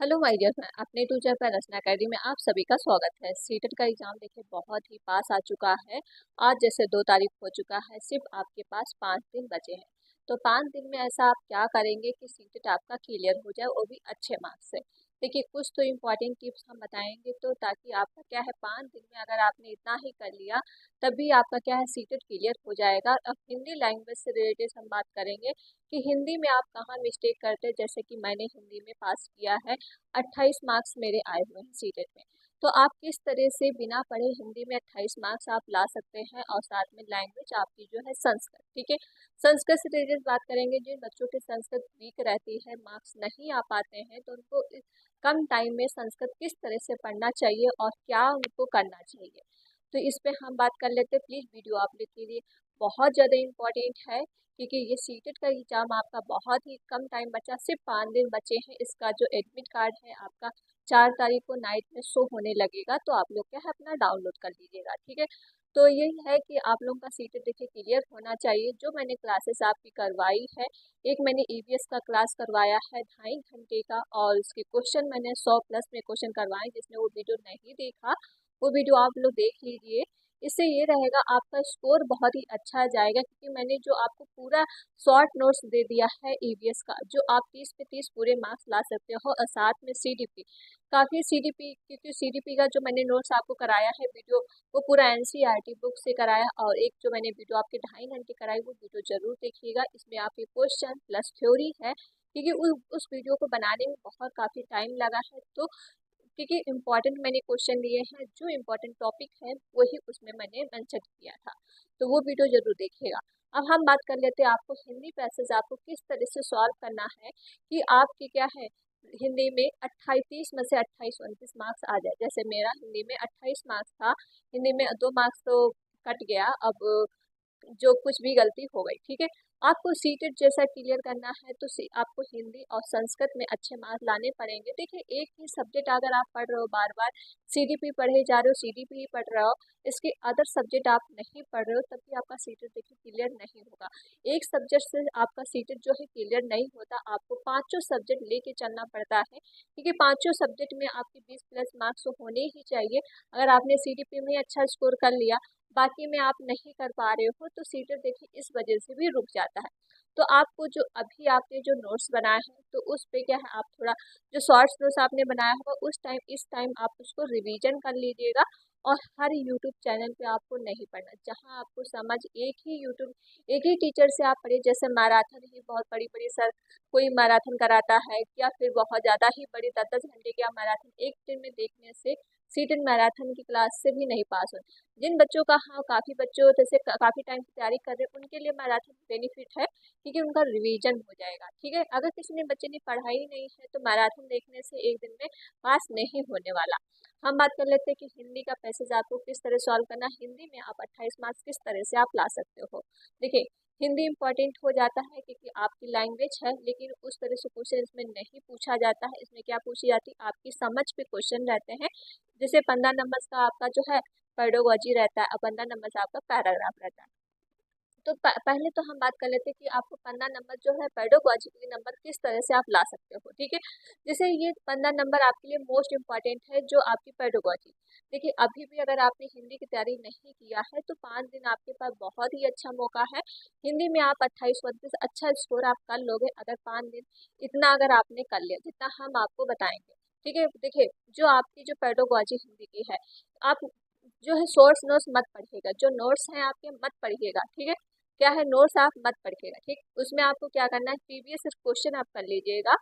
Hello my dear friend, अपने teacher पर रचना academy में आप सभी का स्वागत है। सीटेट का एग्जाम देखिए बहुत ही पास आ चुका है। आज जैसे 2 तारीख हो चुका है, सिर्फ आपके पास 5 दिन बचे हैं। तो 5 दिन में ऐसा आप क्या करेंगे कि सीटेट आपका क्लियर हो जाए, वो भी अच्छे मार्क्स से। देखिए कुछ तो इम्पोर्टेंट टिप्स हम बताएंगे, तो ताकि आपका क्या है 5 दिन में अगर आपने इतना ही कर लिया तभी आपका क्या है सीटेट क्लियर हो जाएगा। अब हिंदी लैंग्वेज से रिलेटेड हम बात करेंगे कि हिंदी में आप कहाँ मिस्टेक करते हैं। जैसे कि मैंने हिंदी में पास किया है, 28 मार्क्स मेरे आए हुए हैं सीटेट में। तो आप किस तरह से बिना पढ़े हिंदी में 28 मार्क्स आप ला सकते हैं, और साथ में लैंग्वेज आपकी जो है संस्कृत, ठीक है। संस्कृत से रिलेटेड बात करेंगे। जिन बच्चों के संस्कृत वीक रहती है, मार्क्स नहीं आ पाते हैं, तो उनको कम टाइम में संस्कृत किस तरह से पढ़ना चाहिए और क्या उनको करना चाहिए, तो इस पे हम बात कर लेते हैं। प्लीज़ वीडियो आप लोग के लिए बहुत ज़्यादा इम्पोर्टेंट है, क्योंकि ये सीटेट का एग्जाम आपका बहुत ही कम टाइम बचा, सिर्फ 5 दिन बचे हैं। इसका जो एडमिट कार्ड है आपका 4 तारीख को नाइट में शो होने लगेगा, तो आप लोग क्या है अपना डाउनलोड कर लीजिएगा, ठीक है। तो यही है कि आप लोगों का सीटेट देखिए क्लियर होना चाहिए। जो मैंने क्लासेस आपकी करवाई है, एक मैंने ईवीएस का क्लास करवाया है 2.5 घंटे का, और उसके क्वेश्चन मैंने 100+ में क्वेश्चन करवाए। जिसने वो वीडियो नहीं देखा, वो वीडियो आप लोग देख लीजिए। इससे ये रहेगा आपका स्कोर बहुत ही अच्छा जाएगा, क्योंकि मैंने जो आपको पूरा शॉर्ट नोट्स दे दिया है ईवीएस का, जो आप 30 पे 30 पूरे मार्क्स ला सकते हो। और साथ में सीडीपी, काफ़ी सीडीपी, क्योंकि सीडीपी का जो मैंने नोट्स आपको कराया है वीडियो, वो पूरा एनसीईआरटी बुक से कराया। और एक जो मैंने वीडियो आपके 2.5 घंटे कराई, वो वीडियो जरूर देखिएगा। इसमें आपके क्वेश्चन प्लस थ्योरी है, क्योंकि उस वीडियो को बनाने में बहुत काफ़ी टाइम लगा है। तो क्योंकि इम्पॉर्टेंट मैंने क्वेश्चन लिए हैं, जो इम्पोर्टेंट टॉपिक है वही उसमें मैंने मेंशन किया था, तो वो वीडियो जरूर देखिएगा। अब हम बात कर लेते हैं आपको हिंदी पैसेज आपको किस तरह से सॉल्व करना है, कि आपके क्या है हिंदी में 28 30 में से 28 29 मार्क्स आ जाए। जैसे मेरा हिंदी में 28 मार्क्स था, हिंदी में 2 मार्क्स तो कट गया। अब जो कुछ भी गलती हो गई, ठीक है। आपको सीटेट जैसा क्लियर करना है, तो आपको हिंदी और संस्कृत में अच्छे मार्क्स लाने पड़ेंगे। देखिए एक ही सब्जेक्ट अगर आप पढ़ रहे हो बार बार, सीडीपी पढ़े जा रहे हो, सीडीपी ही पढ़ रहे हो, इसके अदर सब्जेक्ट आप नहीं पढ़ रहे हो, तब भी आपका सीटेट देखिए क्लियर नहीं होगा। एक सब्जेक्ट से आपका सीटेट जो है क्लियर नहीं होता, आपको पांचों सब्जेक्ट लेके चलना पड़ता है, क्योंकि पांचों सब्जेक्ट में आपके 20+ मार्क्स तो होने ही चाहिए। अगर आपने सीडीपी में अच्छा स्कोर कर लिया, बाकी में आप नहीं कर पा रहे हो, तो सीटेट देखिए इस वजह से भी रुक जाता है। तो आपको जो अभी आपने जो नोट्स बनाए हैं, तो उस पे क्या है आप थोड़ा जो शॉर्ट्स नोट्स आपने बनाया होगा, इस टाइम आप उसको रिवीजन कर लीजिएगा। और हर यूट्यूब चैनल पे आपको नहीं पढ़ना, जहाँ आपको समझ एक ही टीचर से आप पढ़िए। जैसे मैराथन ही बहुत बड़ी बड़ी सर कोई मैराथन कराता है, या फिर बहुत ज़्यादा ही बड़ी 10 10 घंटे की आप मैराथन एक दिन में देखने से सीटेट मैराथन की क्लास से भी नहीं पास हो। जिन बच्चों का, हाँ काफ़ी बच्चों जैसे काफ़ी टाइम की तैयारी कर रहे हैं, उनके लिए मैराथन बेनिफिट है, क्योंकि उनका रिवीजन हो जाएगा, ठीक है। अगर किसी ने बच्चे ने पढ़ाई नहीं है, तो मैराथन देखने से एक दिन में पास नहीं होने वाला। हम बात कर लेते हैं कि हिंदी का पैसेज आपको किस तरह सॉल्व करना है। हिंदी में आप 28 मार्क्स किस तरह से आप ला सकते हो। देखिए हिंदी इम्पॉर्टेंट हो जाता है, क्योंकि आपकी लैंग्वेज है, लेकिन उस तरह से क्वेश्चन इसमें नहीं पूछा जाता है। इसमें क्या पूछी जाती है, आपकी समझ पे क्वेश्चन रहते हैं। जैसे 15 नंबर का आपका जो है पेडोगॉजी रहता है, और 15 नंबर से आपका पैराग्राफ रहता है। तो पहले तो हम बात कर लेते हैं कि आपको 15 नंबर जो है पेडोगॉजी के नंबर किस तरह से आप ला सकते हो, ठीक है। जैसे ये 15 नंबर आपके लिए मोस्ट इम्पॉर्टेंट है, जो आपकी पेडोगॉजी। देखिए अभी भी अगर आपने हिंदी की तैयारी नहीं किया है, तो 5 दिन आपके पास बहुत ही अच्छा मौका है। हिंदी में आप 28 29 अच्छा स्कोर आप कर लोगे, अगर 5 दिन इतना अगर आपने कर लिया जितना हम आपको बताएंगे, ठीक है। देखिए जो आपकी जो पेडोगॉजी हिंदी की है, आप जो है सोर्स नोट्स मत पढ़िएगा, जो नोट्स हैं आपके मत पढ़िएगा, ठीक है। क्या है नोट्स आप मत पढ़िएगा, ठीक। उसमें आपको क्या करना है, प्रीवियस क्वेश्चन आप कर लीजिएगा,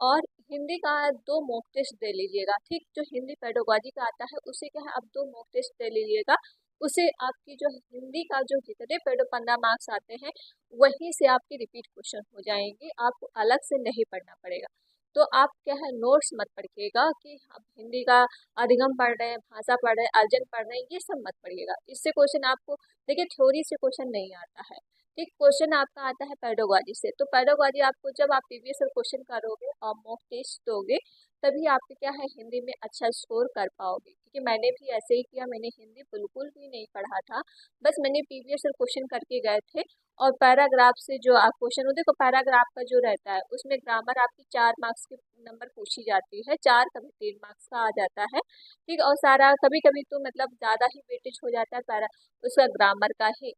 और हिंदी का 2 मॉक टेस्ट दे लीजिएगा, ठीक। जो हिंदी पेडोगॉजी का आता है, उसे क्या है आप 2 मॉक टेस्ट दे लीजिएगा। उसे आपकी जो हिंदी का जो जितने पेडो 15 मार्क्स आते हैं, वहीं से आपकी रिपीट क्वेश्चन हो जाएंगे, आपको अलग से नहीं पढ़ना पड़ेगा। तो आप क्या है नोट्स मत पढ़िएगा कि आप हिंदी का अधिगम पढ़ रहे हैं, भाषा पढ़ रहे हैं, अर्जन पढ़ रहे हैं, ये सब मत पढ़िएगा। इससे क्वेश्चन आपको, देखिए थ्योरी से क्वेश्चन नहीं आता है, ठीक। क्वेश्चन आपका आता है पेडोगॉजी से। तो पेडोगॉजी आपको जब आप प्रीवियस क्वेश्चन करोगे और मॉक टेस्ट दोगे, तभी आपके क्या है हिंदी में अच्छा स्कोर कर पाओगे। क्योंकि मैंने भी ऐसे ही किया, मैंने हिंदी बिल्कुल भी नहीं पढ़ा था, बस मैंने प्रीवियस क्वेश्चन करके गए थे, और पैराग्राफ से जो आप क्वेश्चन, देखो पैराग्राफ का जो रहता है उसमें ग्रामर आपकी 4 मार्क्स की नंबर पूछी जाती है, 4 कभी 3 मार्क्स का आ जाता है, ठीक है। और सारा कभी कभी तो मतलब ज़्यादा ही वेटेज हो जाता है पैरा उसका ग्रामर का ही,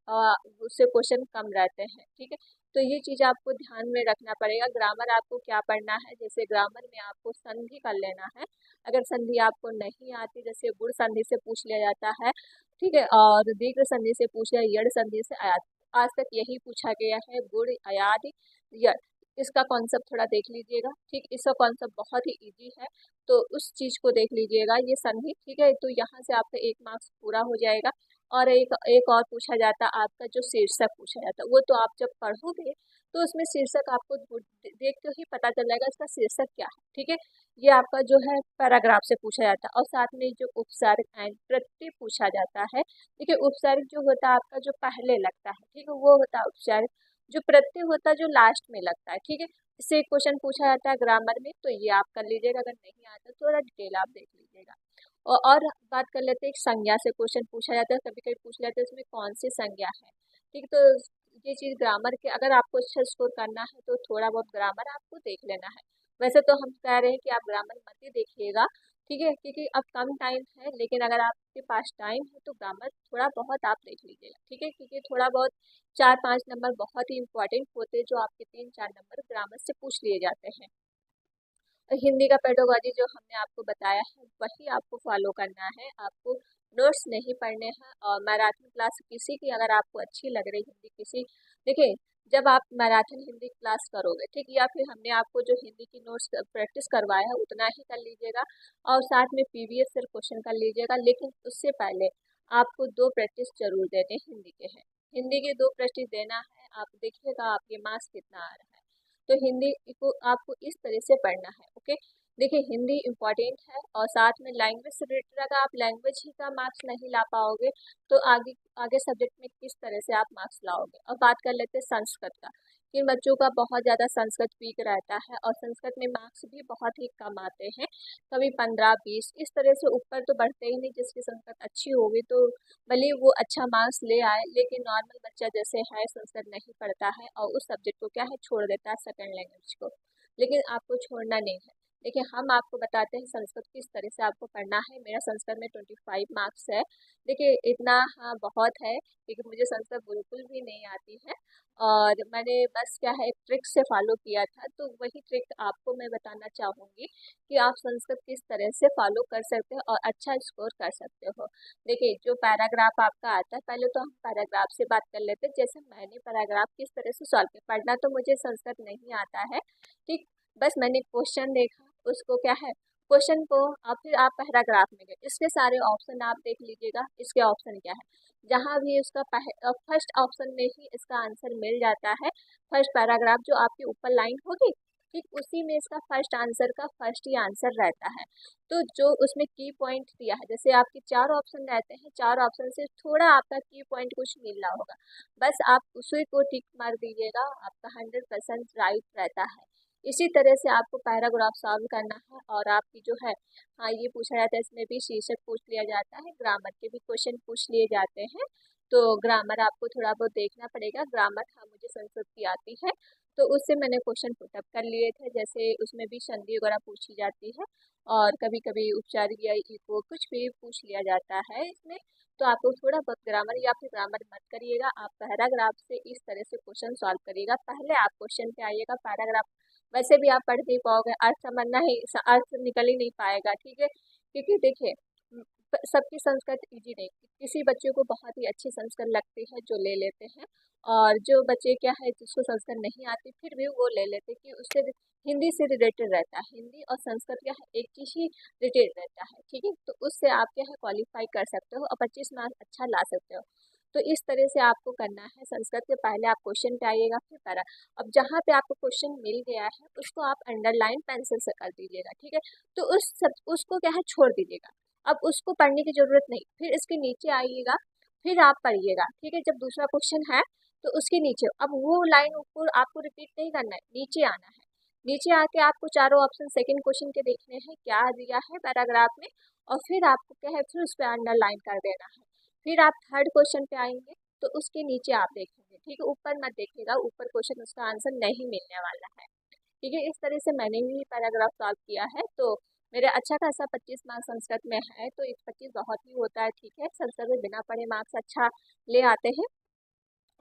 उससे क्वेश्चन कम रहते हैं, ठीक है। तो ये चीज़ आपको ध्यान में रखना पड़ेगा। ग्रामर आपको क्या पढ़ना है, जैसे ग्रामर में आपको संधि कर लेना है। अगर संधि आपको नहीं आती, जैसे गुण संधि से पूछ लिया जाता है, ठीक है, और दीर्घ संधि से पूछ लिया, यड़ संधि से आया, आज तक यही पूछा गया है, गुण अयादि यड़। इसका कॉन्सेप्ट थोड़ा देख लीजिएगा, ठीक। इसका कॉन्सेप्ट बहुत ही इजी है, तो उस चीज़ को देख लीजिएगा, ये संधि, ठीक है। तो यहाँ से आपका 1 मार्क्स पूरा हो जाएगा। और एक एक और पूछा जाता है आपका जो शीर्षक पूछा जाता है, वो तो आप जब पढ़ोगे तो उसमें शीर्षक आपको देख के ही पता चल जाएगा इसका शीर्षक क्या है, ठीक है। ये आपका जो है पैराग्राफ से पूछा जाता है। और साथ में जो उपसर्ग एंड प्रत्यय पूछा जाता है, ठीक है। उपसर्ग जो होता है आपका जो पहले लगता है, ठीक है, वो होता है उपसर्ग। जो प्रत्यय होता है जो लास्ट में लगता है, ठीक है। इससे क्वेश्चन पूछा जाता है ग्रामर में, तो ये आप कर लीजिएगा। अगर नहीं आता तो थोड़ा डिटेल आप देख लीजिएगा। और बात कर लेते हैं, एक संज्ञा से क्वेश्चन पूछा जाता है, कभी कभी पूछ लेते हैं इसमें कौन सी संज्ञा है, ठीक। तो ये चीज़ ग्रामर के, अगर आपको अच्छा स्कोर करना है तो थोड़ा बहुत ग्रामर आपको देख लेना है। वैसे तो हम कह रहे हैं कि आप ग्रामर मत ही देखिएगा, ठीक है, क्योंकि अब कम टाइम है, लेकिन अगर आपके पास टाइम है तो ग्रामर थोड़ा बहुत आप देख लीजिएगा, ठीक है। क्योंकि थोड़ा बहुत 4-5 नंबर बहुत ही इंपॉर्टेंट होते हैं, जो आपके 3-4 नंबर ग्रामर से पूछ लिए जाते हैं। हिंदी का पेडागोजी जो हमने आपको बताया है वही आपको फॉलो करना है, आपको नोट्स नहीं पढ़ने हैं। और मैराथन क्लास किसी की अगर आपको अच्छी लग रही हिंदी किसी, देखिए, जब आप मैराथन हिंदी क्लास करोगे, ठीक, या फिर हमने आपको जो हिंदी की नोट्स प्रैक्टिस करवाया है उतना ही कर लीजिएगा, और साथ में प्रीवियस ईयर क्वेश्चन कर लीजिएगा। लेकिन उससे पहले आपको 2 प्रैक्टिस जरूर देने हिंदी के हैं। हिंदी के 2 प्रैक्टिस देना है, आप देखिएगा आपके मार्क्स कितना आ रहा है। तो हिंदी को आपको इस तरह से पढ़ना है, ओके। देखिए, हिंदी इम्पॉर्टेंट है, और साथ में लैंग्वेज से रिलेटेड अगर आप लैंग्वेज ही का मार्क्स नहीं ला पाओगे तो आगे आगे सब्जेक्ट में किस तरह से आप मार्क्स लाओगे। अब बात कर लेते हैं संस्कृत का। कि बच्चों का बहुत ज़्यादा संस्कृत वीक रहता है, और संस्कृत में मार्क्स भी बहुत ही कम आते हैं, कभी 15-20 इस तरह से ऊपर तो बढ़ते ही नहीं। जिसकी संस्कृत अच्छी होगी तो भले वो अच्छा मार्क्स ले आए, लेकिन नॉर्मल बच्चा जैसे है संस्कृत नहीं पढ़ता है और उस सब्जेक्ट को क्या है छोड़ देता है, सेकंड लैंग्वेज को। लेकिन आपको छोड़ना नहीं है। देखिए, हम आपको बताते हैं संस्कृत किस तरह से आपको पढ़ना है। मेरा संस्कृत में 25 मार्क्स है। देखिए, इतना हाँ बहुत है, क्योंकि मुझे संस्कृत बिल्कुल भी नहीं आती है, और मैंने बस क्या है एक ट्रिक से फॉलो किया था, तो वही ट्रिक आपको मैं बताना चाहूँगी कि आप संस्कृत किस तरह से फॉलो कर सकते हो और अच्छा स्कोर कर सकते हो। देखिए, जो पैराग्राफ आपका आता है, पहले तो हम पैराग्राफ से बात कर लेते हैं। जैसे मैंने पैराग्राफ किस तरह से सॉल्व किया, पढ़ना तो मुझे संस्कृत नहीं आता है, ठीक। बस मैंने क्वेश्चन देखा, उसको क्या है क्वेश्चन को, और फिर आप पैराग्राफ में गए, इसके सारे ऑप्शन आप देख लीजिएगा, इसके ऑप्शन क्या है। जहाँ भी उसका फर्स्ट ऑप्शन में ही इसका आंसर मिल जाता है, फर्स्ट पैराग्राफ जो आपके ऊपर लाइन होगी, ठीक, उसी में इसका फर्स्ट आंसर का फर्स्ट ही आंसर रहता है। तो जो उसमें की पॉइंट दिया है, जैसे आपके 4 ऑप्शन रहते हैं, 4 ऑप्शन से थोड़ा आपका की पॉइंट कुछ मिल रहा होगा, बस आप उसी को टिक मार दीजिएगा, आपका 100% राइट रहता है। इसी तरह से आपको पैराग्राफ सॉल्व करना है। और आपकी जो है, हाँ, ये पूछा जाता है, इसमें भी शीर्षक पूछ लिया जाता है, ग्रामर के भी क्वेश्चन पूछ लिए जाते हैं। तो ग्रामर आपको थोड़ा बहुत देखना पड़ेगा। ग्रामर, हाँ, मुझे संस्कृत की आती है, तो उससे मैंने क्वेश्चन पुटअप कर लिए थे। जैसे उसमें भी संधि वगैरह पूछी जाती है, और कभी कभी उपचारिक या इको कुछ भी पूछ लिया जाता है इसमें। तो आपको थोड़ा बहुत ग्रामर, या फिर ग्रामर मत करिएगा, आप पैराग्राफ से इस तरह से क्वेश्चन सॉल्व करिएगा। पहले आप क्वेश्चन पे आइएगा, पैराग्राफ वैसे भी आप पढ़ नहीं पाओगे, अर्थ समझना ही, अर्थ निकल ही नहीं पाएगा, ठीक है। क्योंकि देखिए, सबकी संस्कृत इजी नहीं, किसी बच्चे को बहुत ही अच्छी संस्कृत लगती है जो ले लेते हैं, और जो बच्चे क्या है जिसको संस्कृत नहीं आती फिर भी वो ले लेते हैं, कि उससे हिंदी से रिलेटेड रहता है, हिंदी और संस्कृत क्या है एक चीज ही रिलेटेड रहता है, ठीक है। तो उससे आप क्या है क्वालिफाई कर सकते हो और 25 मार्क्स अच्छा ला सकते हो। तो इस तरह से आपको करना है। संस्कृत से पहले आप क्वेश्चन पे आइएगा, फिर पैरा। अब जहाँ पे आपको क्वेश्चन मिल गया है उसको आप अंडरलाइन पेंसिल से कर दीजिएगा, ठीक है। तो उसको क्या है छोड़ दीजिएगा, अब उसको पढ़ने की जरूरत नहीं। फिर इसके नीचे आइएगा, फिर आप पढ़िएगा, ठीक है। जब दूसरा क्वेश्चन है तो उसके नीचे, अब वो लाइन ऊपर आपको रिपीट नहीं करना है, नीचे आना है। नीचे आके आपको चारों ऑप्शन सेकंड क्वेश्चन के देखने हैं क्या दिया है पैराग्राफ में, और फिर आपको क्या है फिर उस पर अंडरलाइन कर देना है। फिर आप थर्ड क्वेश्चन पे आएंगे तो उसके नीचे आप देखेंगे, ठीक है, ऊपर मत देखिएगा, ऊपर क्वेश्चन उसका आंसर नहीं मिलने वाला है। ठीक है, इस तरह से मैंने भी पैराग्राफ सॉल्व किया है। तो मेरा अच्छा खासा 25 मार्क्स संस्कृत में है, तो 25 बहुत ही होता है। ठीक है, संस्कृत में बिना पढ़े मार्क्स अच्छा ले आते हैं।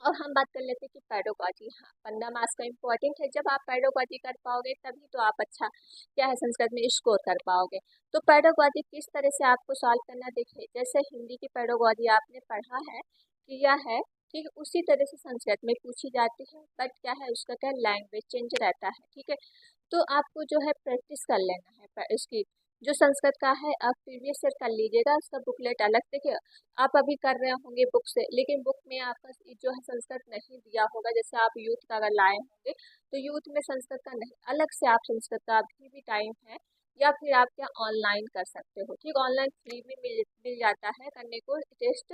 और हम बात कर लेते हैं कि पेडागॉजी, हाँ 15 मार्क्स का इम्पोर्टेंट है। जब आप पेडागॉजी कर पाओगे तभी तो आप अच्छा क्या है संस्कृत में स्कोर कर पाओगे। तो पेडागॉजी किस तरह से आपको सॉल्व करना, देखिए जैसे हिंदी की पेडागॉजी आपने पढ़ा है किया है, ठीक है, उसी तरह से संस्कृत में पूछी जाती है, बट क्या है उसका क्या लैंग्वेज चेंज रहता है। ठीक है, तो आपको जो है प्रैक्टिस कर लेना है इसकी। जो संस्कृत का है आप प्रीवियस ईयर कर लीजिएगा, उसका बुकलेट अलग देखिए। आप अभी कर रहे होंगे बुक से, लेकिन बुक में आपका जो है संस्कृत नहीं दिया होगा। जैसे आप यूथ का अगर लाए होंगे तो यूथ में संस्कृत का नहीं, अलग से आप संस्कृत का अभी भी टाइम है, या फिर आप क्या ऑनलाइन कर सकते हो। ठीक, ऑनलाइन फ्री में मिल जाता है करने को टेस्ट।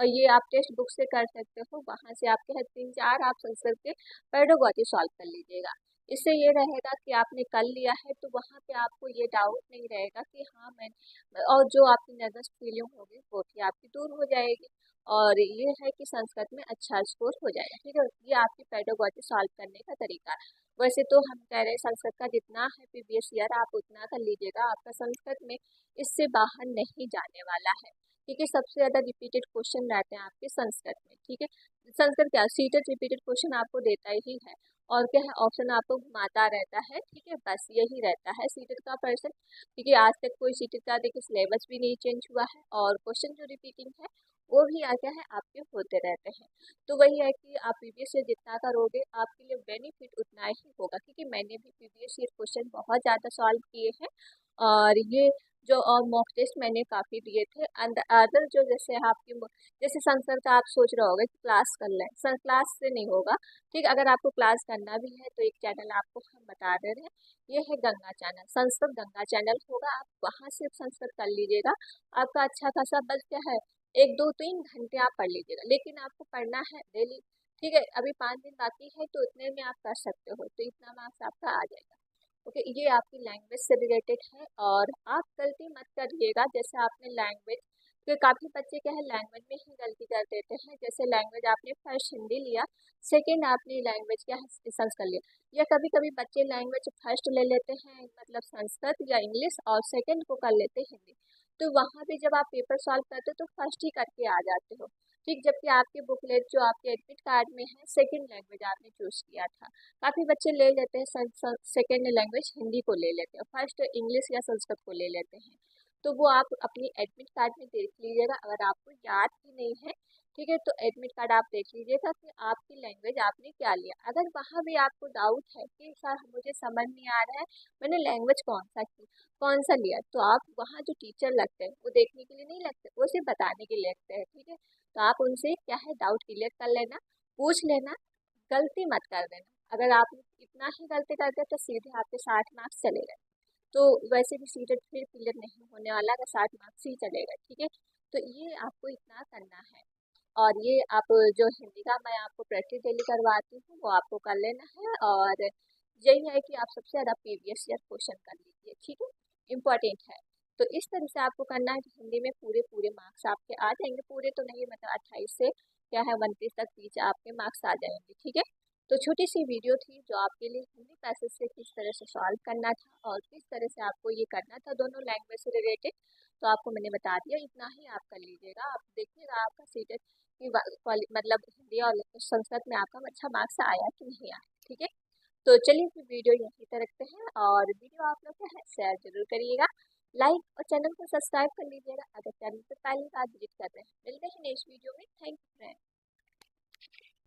ये आप टेक्स्ट बुक से कर सकते हो, वहाँ से आपके है 3-4 आप संस्कृत के पेडागॉजी सॉल्व कर लीजिएगा। इससे ये रहेगा कि आपने कर लिया है, तो वहाँ पे आपको ये डाउट नहीं रहेगा कि हाँ मैं, और जो आपकी नर्वस फीलिंग होगी वो भी आपकी दूर हो जाएगी। और ये है कि संस्कृत में अच्छा स्कोर हो जाएगा। ठीक है, ये आपकी पेडागॉजी सॉल्व करने का तरीका है। वैसे तो हम कह रहे हैं संस्कृत का जितना है प्रीवियस ईयर आप उतना कर लीजिएगा, आपका संस्कृत में इससे बाहर नहीं जाने वाला है। ठीक है, सबसे ज़्यादा रिपीटेड क्वेश्चन रहते हैं आपके संस्कृत में। ठीक है, संस्कृत क्या सीटेड रिपीटेड क्वेश्चन आपको देता ही है, और क्या है ऑप्शन आपको घुमाता रहता है। ठीक है, बस यही रहता है सीटेड का पर्सन, क्योंकि आज तक कोई सीटेड का देखिए सिलेबस भी नहीं चेंज हुआ है, और क्वेश्चन जो रिपीटिंग है वो भी आ क्या है आपके होते रहते हैं। तो वही है कि आप प्रीवियस ईयर जितना करोगे आपके लिए बेनिफिट उतना ही होगा, क्योंकि मैंने भी प्रीवियस ईयर क्वेश्चन बहुत ज़्यादा सॉल्व किए हैं। और ये जो मॉक टेस्ट मैंने काफ़ी दिए थे। एंड अदर जो जैसे आपकी जैसे संस्कृत का आप सोच रहे होगे कि क्लास कर लें, सर क्लास से नहीं होगा। ठीक, अगर आपको क्लास करना भी है तो एक चैनल आपको हम बता दे रहे हैं, ये है गंगा चैनल, संस्कृत गंगा चैनल होगा, आप वहाँ से संस्कृत कर लीजिएगा। आपका अच्छा खासा बस क्या है 1-2-3 घंटे आप पढ़ लीजिएगा, लेकिन आपको पढ़ना है डेली। ठीक है, अभी 5 दिन बाकी है तो इतने में आप कर सकते हो, तो इतना मार्क्स आपका आ जाएगा। ओके, ये आपकी लैंग्वेज से रिलेटेड है। और आप गलती मत करिएगा, जैसे आपने लैंग्वेज के काफ़ी बच्चे क्या है लैंग्वेज में ही गलती कर देते हैं। जैसे लैंग्वेज आपने फर्स्ट हिंदी लिया, सेकंड आपने लैंग्वेज क्या है संस्कृत लिया, या कभी कभी बच्चे लैंग्वेज फर्स्ट ले लेते हैं मतलब संस्कृत या इंग्लिश, और सेकंड को कर लेते हैं हिंदी। तो वहाँ पे जब आप पेपर सॉल्व करते हो तो फर्स्ट ही करके आ जाते हो। ठीक, जबकि आपके बुकलेट जो आपके एडमिट कार्ड में है सेकंड लैंग्वेज आपने चूज किया था। काफ़ी बच्चे ले लेते हैं सेकेंड लैंग्वेज हिंदी को ले लेते हैं, फर्स्ट इंग्लिश या संस्कृत को ले लेते हैं। तो वो आप अपनी एडमिट कार्ड में देख लीजिएगा, अगर आपको याद भी नहीं है। ठीक है, तो एडमिट कार्ड आप देख लीजिएगा कि आपकी लैंग्वेज आपने क्या लिया। अगर वहाँ भी आपको डाउट है कि सर मुझे समझ नहीं आ रहा है मैंने लैंग्वेज कौन सा लिया, तो आप वहाँ जो टीचर लगते हैं वो देखने के लिए नहीं लगते, वो सिर्फ बताने के लिए लगते हैं। ठीक है, तो आप उनसे क्या है डाउट क्लियर कर लेना, पूछ लेना, गलती मत कर देना। अगर आप इतना ही गलती करते तो सीधे आपके 60 मार्क्स चले गए। तो वैसे भी सीटेड फिर क्लियर नहीं होने वाला, अगर 60 मार्क्स ही चलेगा। ठीक है, तो ये आपको इतना करना है। और ये आप जो हिंदी का मैं आपको प्रैक्टिस डेली करवाती हूँ वो आपको कर लेना है। और यही है कि आप सबसे ज़्यादा प्रीवियस ईयर क्वेश्चन कर लीजिए। ठीक है, इम्पॉर्टेंट है। तो इस तरह से आपको करना है कि हिंदी में पूरे पूरे मार्क्स आपके आ जाएंगे, पूरे तो नहीं मतलब 28 से क्या है 29 तक बीच आपके मार्क्स आ जाएंगे। ठीक है, तो छोटी सी वीडियो थी जो आपके लिए हिंदी पैसेज से किस तरह से सॉल्व करना था और किस तरह से आपको ये करना था दोनों लैंग्वेज से रिलेटेड, तो आपको मैंने बता दिया। इतना ही आप कर लीजिएगा, आप देखिएगा आपका सीटेड मतलब हिंदी और संस्कृत में आपका अच्छा मार्क्स आया कि नहीं आया। ठीक है, तो चलिए फिर वीडियो यहीं तक रखते हैं, और वीडियो आप लोग क्या है शेयर जरूर करिएगा, लाइक और चैनल को सब्सक्राइब कर लीजिएगा अगर चैनल पर पहली बार विजिट कर रहे हैं। मिलते हैं नेक्स्ट वीडियो में। Thank you friend.